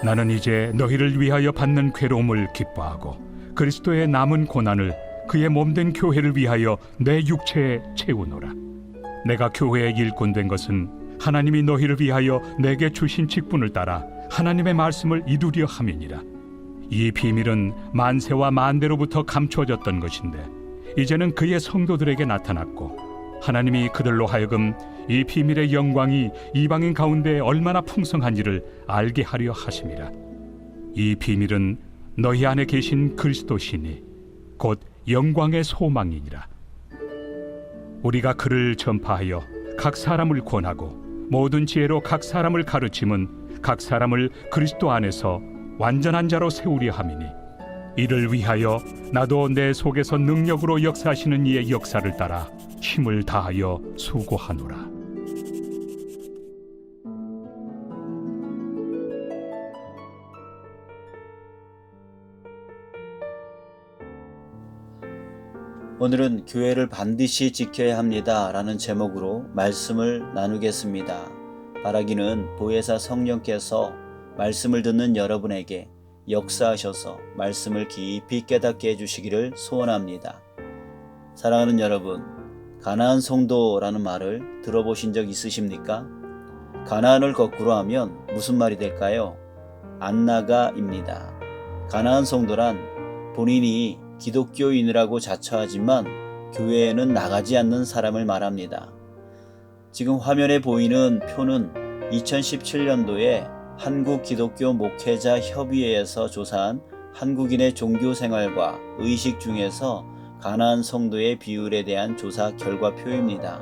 나는 이제 너희를 위하여 받는 괴로움을 기뻐하고 그리스도의 남은 고난을 그의 몸된 교회를 위하여 내 육체에 채우노라. 내가 교회의 일꾼 된 것은 하나님이 너희를 위하여 내게 주신 직분을 따라 하나님의 말씀을 이루려 함이니라. 이 비밀은 만세와 만대로부터 감추어졌던 것인데 이제는 그의 성도들에게 나타났고 하나님이 그들로 하여금 이 비밀의 영광이 이방인 가운데 얼마나 풍성한지를 알게 하려 하심이라. 이 비밀은 너희 안에 계신 그리스도시니 곧 영광의 소망이니라. 우리가 그를 전파하여 각 사람을 권하고 모든 지혜로 각 사람을 가르침은 각 사람을 그리스도 안에서 완전한 자로 세우려 함이니 이를 위하여 나도 내 속에서 능력으로 역사하시는 이의 역사를 따라 힘을 다하여 수고하노라. 오늘은 교회를 반드시 지켜야 합니다 라는 제목으로 말씀을 나누겠습니다. 바라기는 보혜사 성령께서 말씀을 듣는 여러분에게 역사하셔서 말씀을 깊이 깨닫게 해주시기를 소원합니다. 사랑하는 여러분, 가나안 성도라는 말을 들어보신 적 있으십니까? 가나안을 거꾸로 하면 무슨 말이 될까요? 안나가입니다. 가나안 성도란 본인이 기독교인이라고 자처하지만 교회에는 나가지 않는 사람을 말합니다. 지금 화면에 보이는 표는 2017년도에 한국기독교 목회자 협의회에서 조사한 한국인의 종교생활과 의식 중에서 가나안 성도의 비율에 대한 조사 결과표입니다.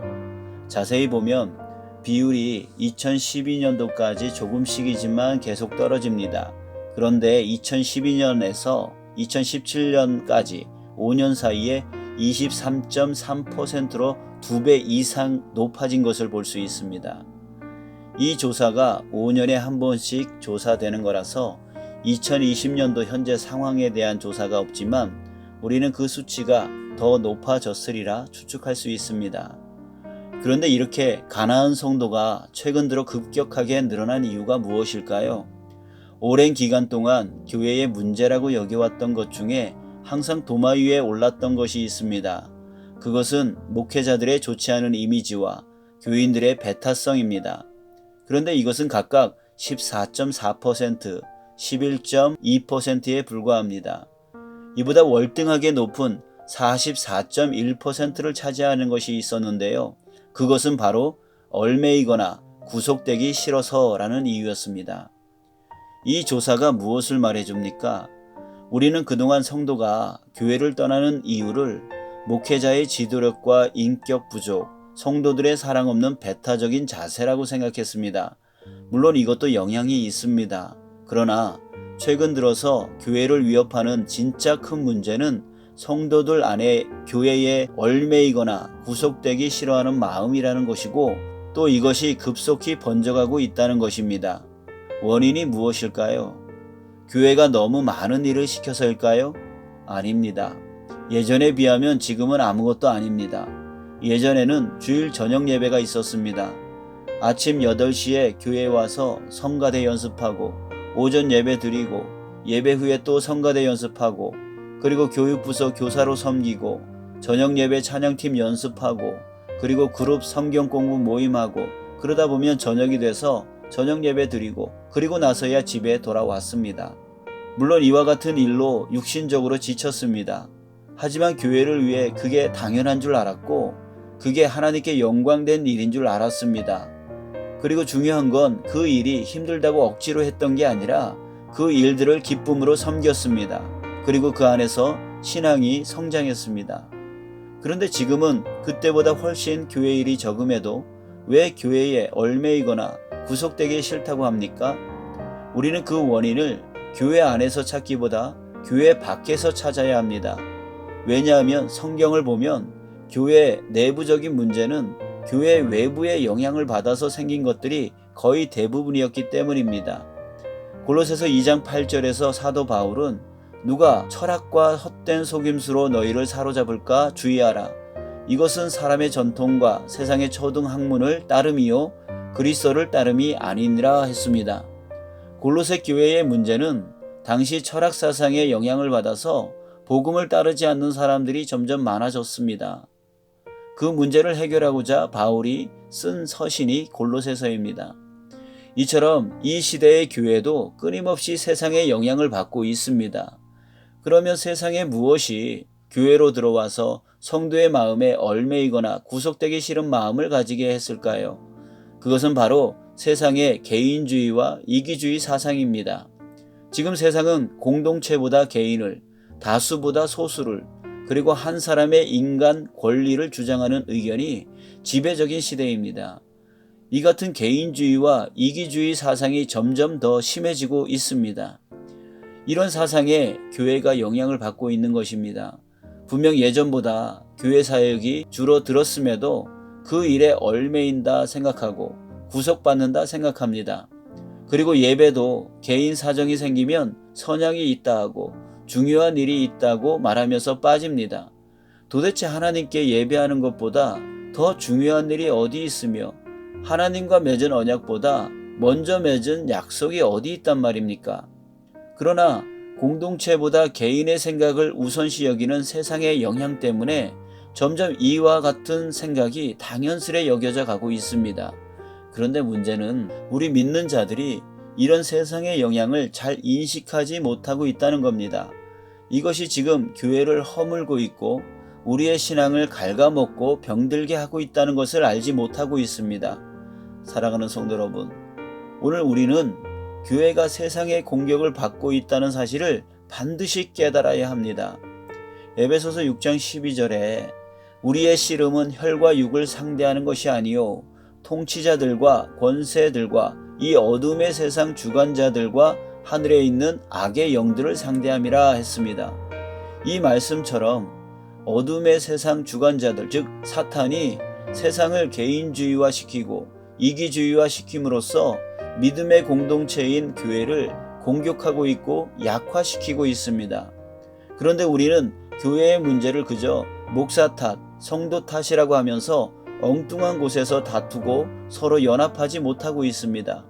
자세히 보면 비율이 2012년도까지 조금씩이지만 계속 떨어집니다. 그런데 2012년에서 2017년까지 5년 사이에 23.3%로 2배 이상 높아진 것을 볼 수 있습니다. 이 조사가 5년에 한 번씩 조사되는 거라서 2020년도 현재 상황에 대한 조사가 없지만 우리는 그 수치가 더 높아졌으리라 추측할 수 있습니다. 그런데 이렇게 가나안 성도가 최근 들어 급격하게 늘어난 이유가 무엇일까요? 오랜 기간 동안 교회의 문제라고 여겨왔던 것 중에 항상 도마 위에 올랐던 것이 있습니다. 그것은 목회자들의 좋지 않은 이미지와 교인들의 배타성입니다. 그런데 이것은 각각 14.4%, 11.2%에 불과합니다. 이보다 월등하게 높은 44.1%를 차지하는 것이 있었는데요. 그것은 바로 얼매이거나 구속되기 싫어서라는 이유였습니다. 이 조사가 무엇을 말해줍니까? 우리는 그동안 성도가 교회를 떠나는 이유를 목회자의 지도력과 인격 부족, 성도들의 사랑 없는 배타적인 자세라고 생각했습니다. 물론 이것도 영향이 있습니다. 그러나 최근 들어서 교회를 위협하는 진짜 큰 문제는 성도들 안에 교회에 얼매이거나 구속되기 싫어하는 마음이라는 것이고 또 이것이 급속히 번져가고 있다는 것입니다. 원인이 무엇일까요? 교회가 너무 많은 일을 시켜서일까요? 아닙니다. 예전에 비하면 지금은 아무것도 아닙니다. 예전에는 주일 저녁 예배가 있었습니다. 아침 8시에 교회에 와서 성가대 연습하고 오전 예배 드리고 예배 후에 또 성가대 연습하고 그리고 교육부서 교사로 섬기고 저녁 예배 찬양팀 연습하고 그리고 그룹 성경 공부 모임하고 그러다 보면 저녁이 돼서 저녁 예배 드리고 그리고 나서야 집에 돌아왔습니다. 물론 이와 같은 일로 육신적으로 지쳤습니다. 하지만 교회를 위해 그게 당연한 줄 알았고 그게 하나님께 영광된 일인 줄 알았습니다. 그리고 중요한 건 그 일이 힘들다고 억지로 했던 게 아니라 그 일들을 기쁨으로 섬겼습니다. 그리고 그 안에서 신앙이 성장했습니다. 그런데 지금은 그때보다 훨씬 교회 일이 적음에도 왜 교회에 얼매이거나 구속되기 싫다고 합니까? 우리는 그 원인을 교회 안에서 찾기보다 교회 밖에서 찾아야 합니다. 왜냐하면 성경을 보면 교회 내부적인 문제는 교회 외부의 영향을 받아서 생긴 것들이 거의 대부분이었기 때문입니다. 골로새서 2장 8절에서 사도 바울은 누가 철학과 헛된 속임수로 너희를 사로잡을까 주의하라. 이것은 사람의 전통과 세상의 초등 학문을 따름이요 그리스도를 따름이 아니니라 했습니다. 골로새 교회의 문제는 당시 철학 사상의 영향을 받아서 복음을 따르지 않는 사람들이 점점 많아졌습니다. 그 문제를 해결하고자 바울이 쓴 서신이 골로새서입니다. 이처럼 이 시대의 교회도 끊임없이 세상의 영향을 받고 있습니다. 그러면 세상의 무엇이 교회로 들어와서 성도의 마음에 얽매이거나 구속되기 싫은 마음을 가지게 했을까요? 그것은 바로 세상의 개인주의와 이기주의 사상입니다. 지금 세상은 공동체보다 개인을, 다수보다 소수를, 그리고 한 사람의 인간 권리를 주장하는 의견이 지배적인 시대입니다. 이 같은 개인주의와 이기주의 사상이 점점 더 심해지고 있습니다. 이런 사상에 교회가 영향을 받고 있는 것입니다. 분명 예전보다 교회 사역이 줄어들었음에도 그 일에 얽매인다 생각하고 구속받는다 생각합니다. 그리고 예배도 개인 사정이 생기면 선양이 있다 하고 중요한 일이 있다고 말하면서 빠집니다. 도대체 하나님께 예배하는 것보다 더 중요한 일이 어디 있으며 하나님과 맺은 언약보다 먼저 맺은 약속이 어디 있단 말입니까? 그러나 공동체보다 개인의 생각을 우선시 여기는 세상의 영향 때문에 점점 이와 같은 생각이 당연스레 여겨져 가고 있습니다. 그런데 문제는 우리 믿는 자들이 이런 세상의 영향을 잘 인식하지 못하고 있다는 겁니다. 이것이 지금 교회를 허물고 있고 우리의 신앙을 갉아먹고 병들게 하고 있다는 것을 알지 못하고 있습니다. 사랑하는 성도 여러분, 오늘 우리는 교회가 세상의 공격을 받고 있다는 사실을 반드시 깨달아야 합니다. 에베소서 6장 12절에 우리의 씨름은 혈과 육을 상대하는 것이 아니요 통치자들과 권세들과 이 어둠의 세상 주관자들과 하늘에 있는 악의 영들을 상대함이라 했습니다. 이 말씀처럼 어둠의 세상 주관자들, 즉 사탄이 세상을 개인주의화 시키고 이기주의화 시킴으로써 믿음의 공동체인 교회를 공격하고 있고 약화시키고 있습니다. 그런데 우리는 교회의 문제를 그저 목사 탓, 성도 탓이라고 하면서 엉뚱한 곳에서 다투고 서로 연합하지 못하고 있습니다.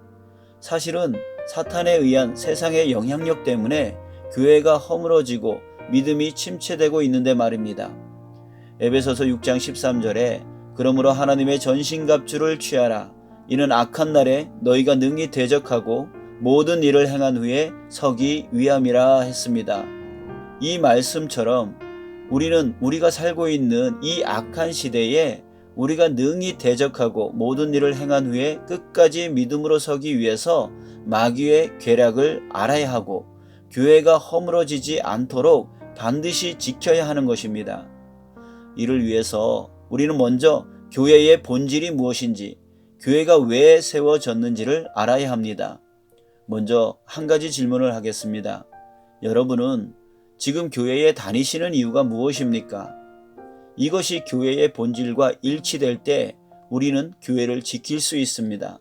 사실은 사탄에 의한 세상의 영향력 때문에 교회가 허물어지고 믿음이 침체되고 있는데 말입니다. 에베소서 6장 13절에 그러므로 하나님의 전신갑주를 취하라. 이는 악한 날에 너희가 능히 대적하고 모든 일을 행한 후에 서기 위함이라 했습니다. 이 말씀처럼 우리는 우리가 살고 있는 이 악한 시대에 우리가 능히 대적하고 모든 일을 행한 후에 끝까지 믿음으로 서기 위해서 마귀의 계략을 알아야 하고 교회가 허물어지지 않도록 반드시 지켜야 하는 것입니다. 이를 위해서 우리는 먼저 교회의 본질이 무엇인지, 교회가 왜 세워졌는지를 알아야 합니다. 먼저 한 가지 질문을 하겠습니다. 여러분은 지금 교회에 다니시는 이유가 무엇입니까? 이것이 교회의 본질과 일치될 때 우리는 교회를 지킬 수 있습니다.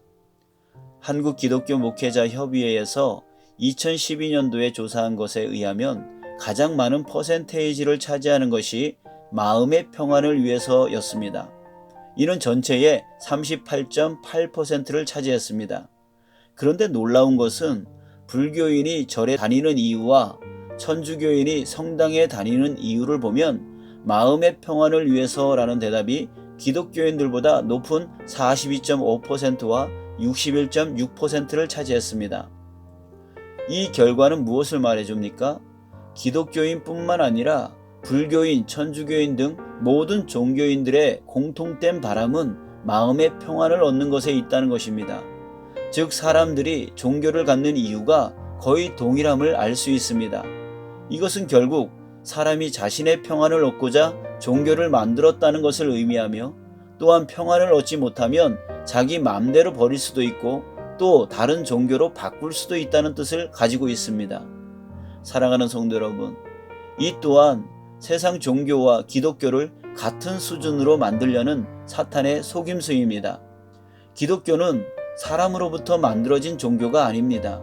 한국 기독교 목회자 협의회에서 2012년도에 조사한 것에 의하면 가장 많은 퍼센테이지를 차지하는 것이 마음의 평안을 위해서였습니다. 이는 전체의 38.8%를 차지했습니다. 그런데 놀라운 것은 불교인이 절에 다니는 이유와 천주교인이 성당에 다니는 이유를 보면 마음의 평안을 위해서라는 대답이 기독교인들보다 높은 42.5%와 61.6%를 차지했습니다. 이 결과는 무엇을 말해줍니까? 기독교인뿐만 아니라 불교인, 천주교인 등 모든 종교인들의 공통된 바람은 마음의 평안을 얻는 것에 있다는 것입니다. 즉 사람들이 종교를 갖는 이유가 거의 동일함을 알 수 있습니다. 이것은 결국 사람이 자신의 평안을 얻고자 종교를 만들었다는 것을 의미하며 또한 평안을 얻지 못하면 자기 마음대로 버릴 수도 있고 또 다른 종교로 바꿀 수도 있다는 뜻을 가지고 있습니다. 사랑하는 성도 여러분, 이 또한 세상 종교와 기독교를 같은 수준으로 만들려는 사탄의 속임수입니다. 기독교는 사람으로부터 만들어진 종교가 아닙니다.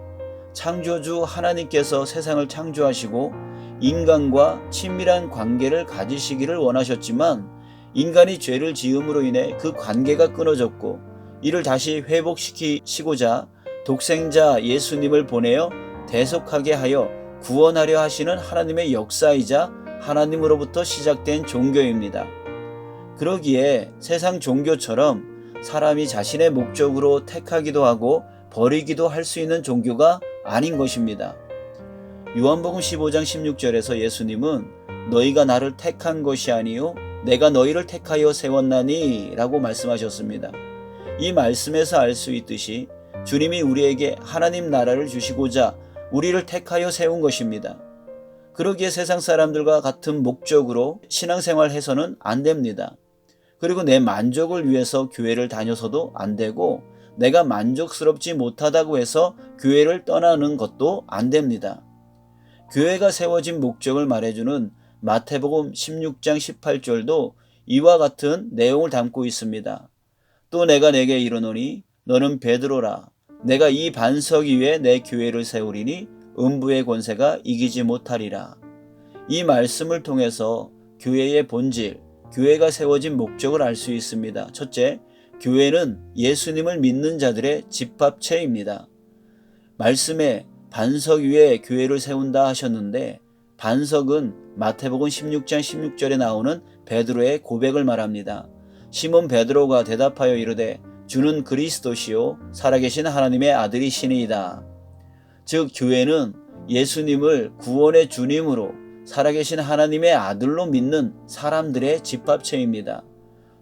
창조주 하나님께서 세상을 창조하시고 인간과 친밀한 관계를 가지시기를 원하셨지만 인간이 죄를 지음으로 인해 그 관계가 끊어졌고 이를 다시 회복시키시고자 독생자 예수님을 보내어 대속하게 하여 구원하려 하시는 하나님의 역사이자 하나님으로부터 시작된 종교입니다. 그러기에 세상 종교처럼 사람이 자신의 목적으로 택하기도 하고 버리기도 할 수 있는 종교가 아닌 것입니다. 요한복음 15장 16절에서 예수님은 너희가 나를 택한 것이 아니요 내가 너희를 택하여 세웠나니 라고 말씀하셨습니다. 이 말씀에서 알 수 있듯이 주님이 우리에게 하나님 나라를 주시고자 우리를 택하여 세운 것입니다. 그러기에 세상 사람들과 같은 목적으로 신앙생활 해서는 안 됩니다. 그리고 내 만족을 위해서 교회를 다녀서도 안 되고 내가 만족스럽지 못하다고 해서 교회를 떠나는 것도 안 됩니다. 교회가 세워진 목적을 말해주는 마태복음 16장 18절도 이와 같은 내용을 담고 있습니다. 또 내가 내게 이르노니 너는 베드로라 내가 이 반석 위에 내 교회를 세우리니 음부의 권세가 이기지 못하리라. 이 말씀을 통해서 교회의 본질, 교회가 세워진 목적을 알 수 있습니다. 첫째, 교회는 예수님을 믿는 자들의 집합체입니다. 말씀에 반석 위에 교회를 세운다 하셨는데 반석은 마태복음 16장 16절에 나오는 베드로의 고백을 말합니다. 시몬 베드로가 대답하여 이르되 주는 그리스도시요 살아계신 하나님의 아들이시니이다. 즉 교회는 예수님을 구원의 주님으로 살아계신 하나님의 아들로 믿는 사람들의 집합체입니다.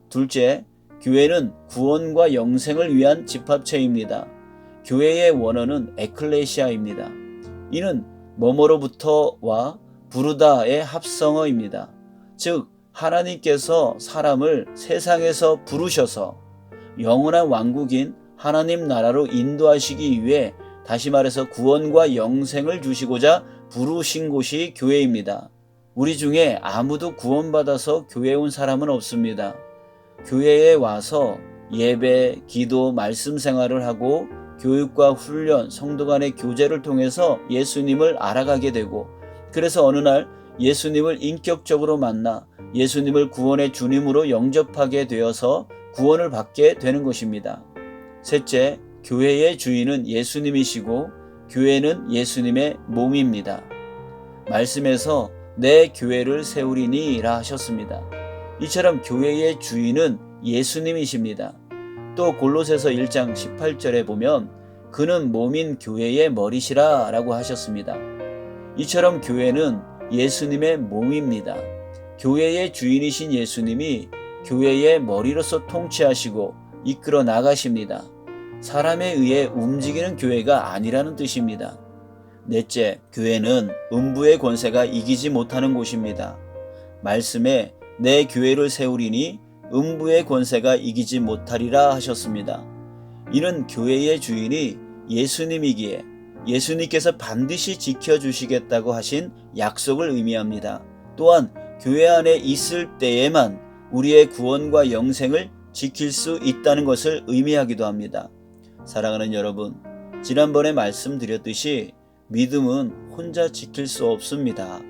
둘째, 교회는 구원과 영생을 위한 집합체입니다. 교회의 원어는 에클레시아입니다. 이는 뭐뭐로부터와 부르다의 합성어입니다. 즉 하나님께서 사람을 세상에서 부르셔서 영원한 왕국인 하나님 나라로 인도하시기 위해 다시 말해서 구원과 영생을 주시고자 부르신 곳이 교회입니다. 우리 중에 아무도 구원받아서 교회에 온 사람은 없습니다. 교회에 와서 예배, 기도, 말씀 생활을 하고 교육과 훈련, 성도 간의 교제를 통해서 예수님을 알아가게 되고 그래서 어느 날 예수님을 인격적으로 만나 예수님을 구원의 주님으로 영접하게 되어서 구원을 받게 되는 것입니다. 셋째, 교회의 주인은 예수님이시고 교회는 예수님의 몸입니다. 말씀에서 내 교회를 세우리니라 하셨습니다. 이처럼 교회의 주인은 예수님이십니다. 또 골로새서 1장 18절에 보면 그는 몸인 교회의 머리시라 라고 하셨습니다. 이처럼 교회는 예수님의 몸입니다. 교회의 주인이신 예수님이 교회의 머리로서 통치하시고 이끌어 나가십니다. 사람에 의해 움직이는 교회가 아니라는 뜻입니다. 넷째, 교회는 음부의 권세가 이기지 못하는 곳입니다. 말씀에 내 교회를 세우리니 음부의 권세가 이기지 못하리라 하셨습니다. 이는 교회의 주인이 예수님이기에 예수님께서 반드시 지켜주시겠다고 하신 약속을 의미합니다. 또한 교회 안에 있을 때에만 우리의 구원과 영생을 지킬 수 있다는 것을 의미하기도 합니다. 사랑하는 여러분, 지난번에 말씀드렸듯이 믿음은 혼자 지킬 수 없습니다.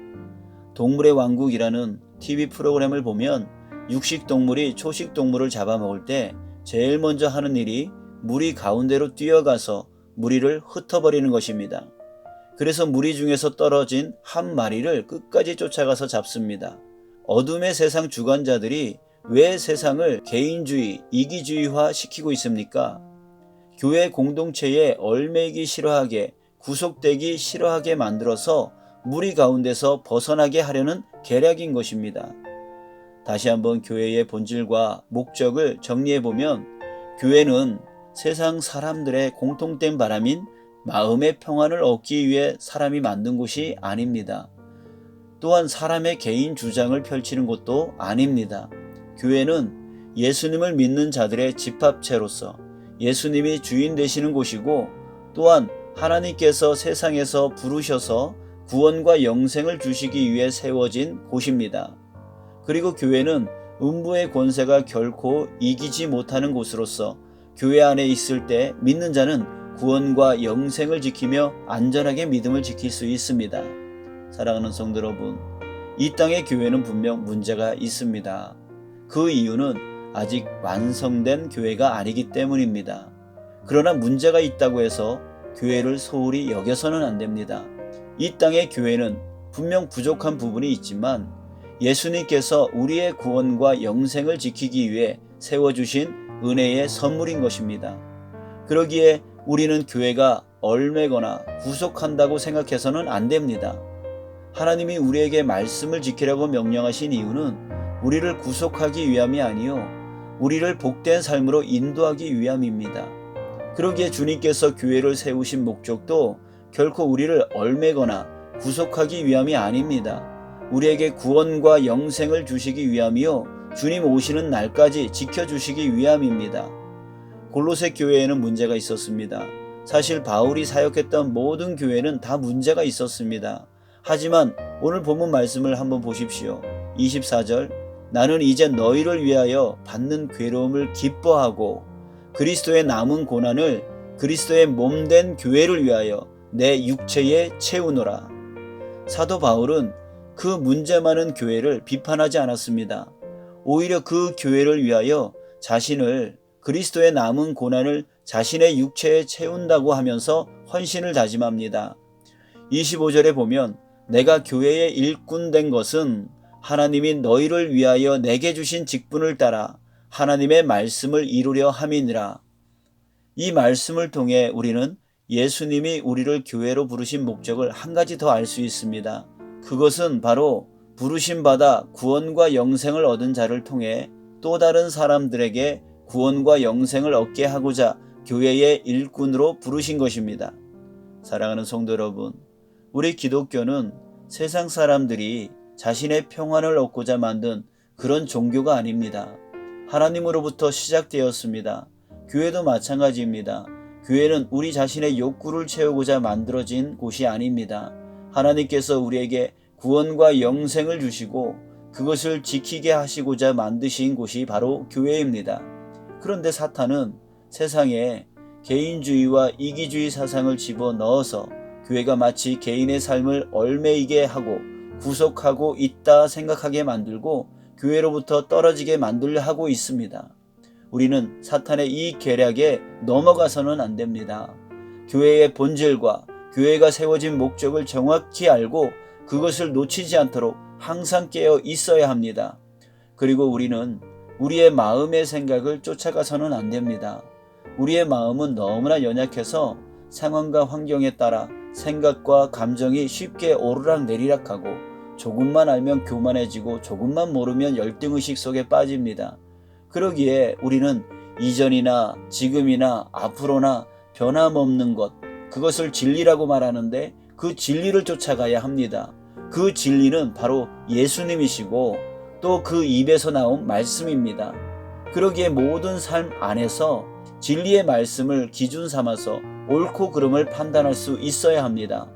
동물의 왕국이라는 TV 프로그램을 보면 육식동물이 초식동물을 잡아먹을 때 제일 먼저 하는 일이 무리 가운데로 뛰어가서 무리를 흩어버리는 것입니다. 그래서 무리 중에서 떨어진 한 마리를 끝까지 쫓아가서 잡습니다. 어둠의 세상 주관자들이 왜 세상을 개인주의, 이기주의화 시키고 있습니까? 교회 공동체에 얽매이기 싫어하게, 구속되기 싫어하게 만들어서 무리 가운데서 벗어나게 하려는 계략인 것입니다. 다시 한번 교회의 본질과 목적을 정리해보면 교회는 세상 사람들의 공통된 바람인 마음의 평안을 얻기 위해 사람이 만든 곳이 아닙니다. 또한 사람의 개인 주장을 펼치는 곳도 아닙니다. 교회는 예수님을 믿는 자들의 집합체로서 예수님이 주인 되시는 곳이고 또한 하나님께서 세상에서 부르셔서 구원과 영생을 주시기 위해 세워진 곳입니다. 그리고 교회는 음부의 권세가 결코 이기지 못하는 곳으로서 교회 안에 있을 때 믿는 자는 구원과 영생을 지키며 안전하게 믿음을 지킬 수 있습니다. 사랑하는 성도 여러분, 이 땅의 교회는 분명 문제가 있습니다. 그 이유는 아직 완성된 교회가 아니기 때문입니다. 그러나 문제가 있다고 해서 교회를 소홀히 여겨서는 안 됩니다. 이 땅의 교회는 분명 부족한 부분이 있지만 예수님께서 우리의 구원과 영생을 지키기 위해 세워주신 은혜의 선물인 것입니다. 그러기에 우리는 교회가 얼매거나 구속한다고 생각해서는 안 됩니다. 하나님이 우리에게 말씀을 지키라고 명령하신 이유는 우리를 구속하기 위함이 아니요 우리를 복된 삶으로 인도하기 위함입니다. 그러기에 주님께서 교회를 세우신 목적도 결코 우리를 얼매거나 구속하기 위함이 아닙니다. 우리에게 구원과 영생을 주시기 위함이요 주님 오시는 날까지 지켜주시기 위함입니다. 골로새 교회에는 문제가 있었습니다. 사실 바울이 사역했던 모든 교회는 다 문제가 있었습니다. 하지만 오늘 본문 말씀을 한번 보십시오. 24절 나는 이제 너희를 위하여 받는 괴로움을 기뻐하고 그리스도의 남은 고난을 그리스도의 몸된 교회를 위하여 내 육체에 채우노라. 사도 바울은 그 문제 많은 교회를 비판하지 않았습니다. 오히려 그 교회를 위하여 자신을 그리스도의 남은 고난을 자신의 육체에 채운다고 하면서 헌신을 다짐합니다. 25절에 보면 내가 교회의 일꾼 된 것은 하나님이 너희를 위하여 내게 주신 직분을 따라 하나님의 말씀을 이루려 함이니라. 이 말씀을 통해 우리는 예수님이 우리를 교회로 부르신 목적을 한 가지 더 알 수 있습니다. 그것은 바로 부르심 받아 구원과 영생을 얻은 자를 통해 또 다른 사람들에게 구원과 영생을 얻게 하고자 교회의 일꾼으로 부르신 것입니다. 사랑하는 성도 여러분, 우리 기독교는 세상 사람들이 자신의 평안을 얻고자 만든 그런 종교가 아닙니다. 하나님으로부터 시작되었습니다. 교회도 마찬가지입니다. 교회는 우리 자신의 욕구를 채우고자 만들어진 곳이 아닙니다. 하나님께서 우리에게 구원과 영생을 주시고 그것을 지키게 하시고자 만드신 곳이 바로 교회입니다. 그런데 사탄은 세상에 개인주의와 이기주의 사상을 집어넣어서 교회가 마치 개인의 삶을 얽매이게 하고 구속하고 있다 생각하게 만들고 교회로부터 떨어지게 만들려 하고 있습니다. 우리는 사탄의 이 계략에 넘어가서는 안 됩니다. 교회의 본질과 교회가 세워진 목적을 정확히 알고 그것을 놓치지 않도록 항상 깨어 있어야 합니다. 그리고 우리는 우리의 마음의 생각을 쫓아가서는 안 됩니다. 우리의 마음은 너무나 연약해서 상황과 환경에 따라 생각과 감정이 쉽게 오르락내리락하고 조금만 알면 교만해지고 조금만 모르면 열등의식 속에 빠집니다. 그러기에 우리는 이전이나 지금이나 앞으로나 변함없는 것, 그것을 진리라고 말하는데 그 진리를 쫓아가야 합니다. 그 진리는 바로 예수님이시고 또 그 입에서 나온 말씀입니다. 그러기에 모든 삶 안에서 진리의 말씀을 기준 삼아서 옳고 그름을 판단할 수 있어야 합니다.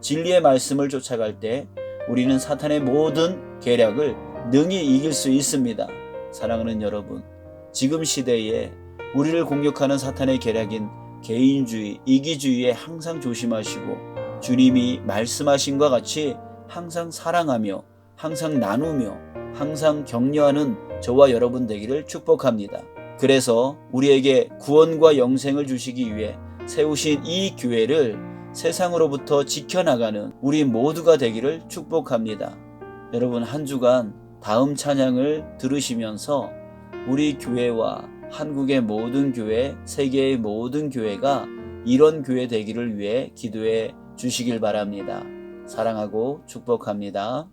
진리의 말씀을 쫓아갈 때 우리는 사탄의 모든 계략을 능히 이길 수 있습니다. 사랑하는 여러분, 지금 시대에 우리를 공격하는 사탄의 계략인 개인주의, 이기주의에 항상 조심하시고 주님이 말씀하신 것 같이 항상 사랑하며 항상 나누며 항상 격려하는 저와 여러분 되기를 축복합니다. 그래서 우리에게 구원과 영생을 주시기 위해 세우신 이 교회를 세상으로부터 지켜나가는 우리 모두가 되기를 축복합니다. 여러분, 한 주간 다음 찬양을 들으시면서 우리 교회와 한국의 모든 교회, 세계의 모든 교회가 이런 교회 되기를 위해 기도해 주시길 바랍니다. 사랑하고 축복합니다.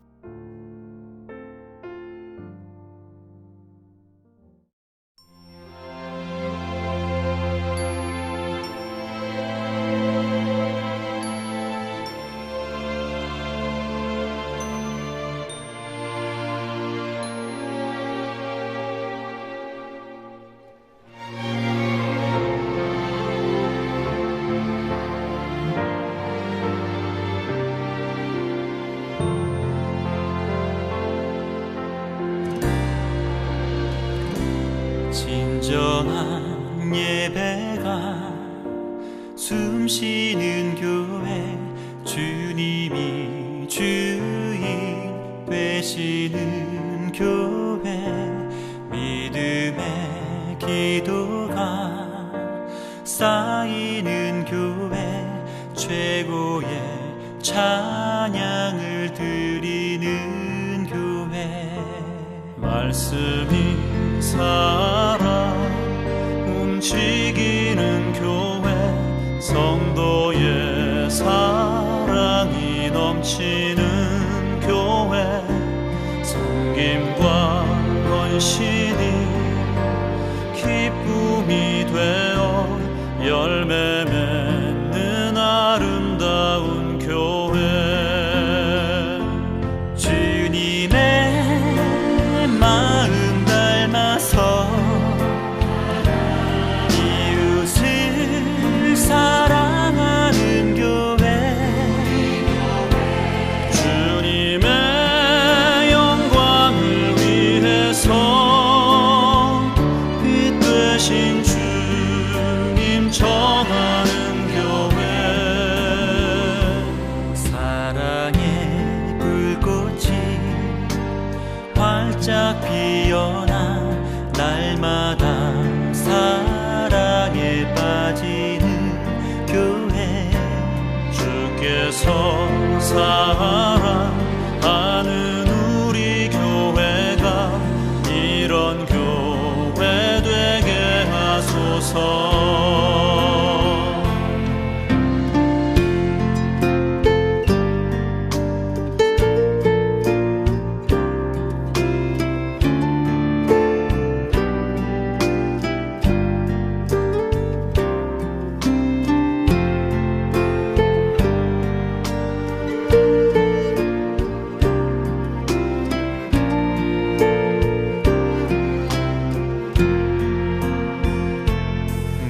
진정한 예배가 숨쉬는 교회, 주님이 주인 되시는 교회, 믿음의 기도가 쌓이는 교회 최고의 찬양을 드리는 교회 말씀이 살아 움직이는 교회 성도의 사랑이 넘치는 교회 섬김과 헌신이 기쁨이 되어 열매 맺는 아름다운 교회 주님의 마음 닮아서 이웃을 사랑하는 교회 주님의 영광을 위해서 빛 되신 주님 전하는 교회 사랑의 불꽃이 활짝 피어나 날마다 사랑에 빠지는 교회 주께서 사랑하는 우리 교회가 이런 교회 되게 하소서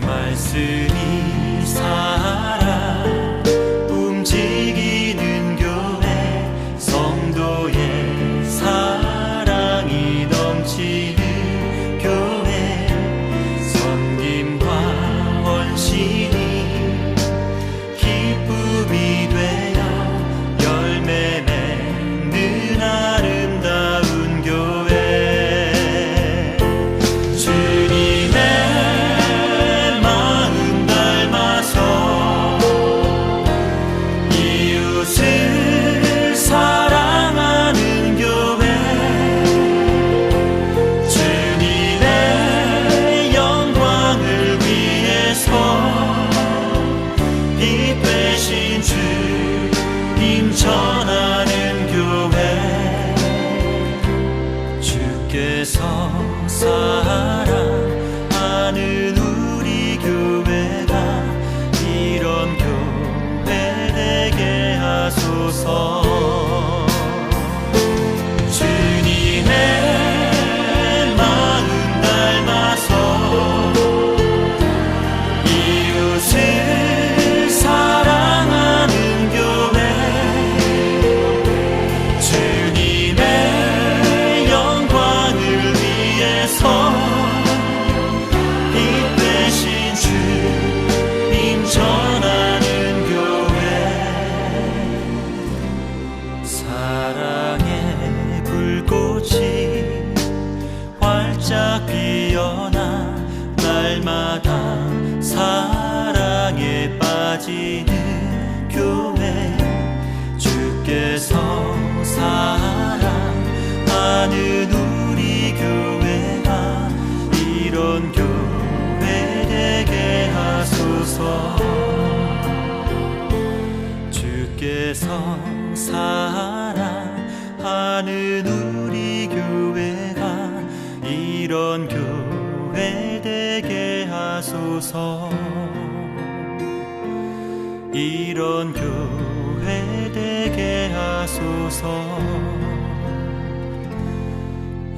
말씀이 살아 움직이는 교회 성도의 사랑이 넘치는 교회 섬김과 헌신이 기쁨이 되어 열매 맺는 아름다운 교회 주님의 이웃을 사랑하는 교회 주님의 영광을 위해서 빛 되신 주님 전하는 교회 주께서 사랑하는 우리 교회가 이런 교회 되게 하소서 주님의 마음 닮아서 이웃을 사랑하는 교회 주님의 영광을 위해서 빛 되신 주님 전하는 교회 사랑의 불꽃이 활짝 피어나 날마다 사랑에 빠지는 교회 주께서 사랑하는 우리 교회가 이런 교회 되게 하소서 주께서 사랑하는 우리 교회가 이런 교회 되게 하소서 이런 교회 되게 하소서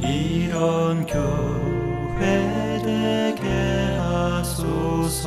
이런 교회 되게 하소서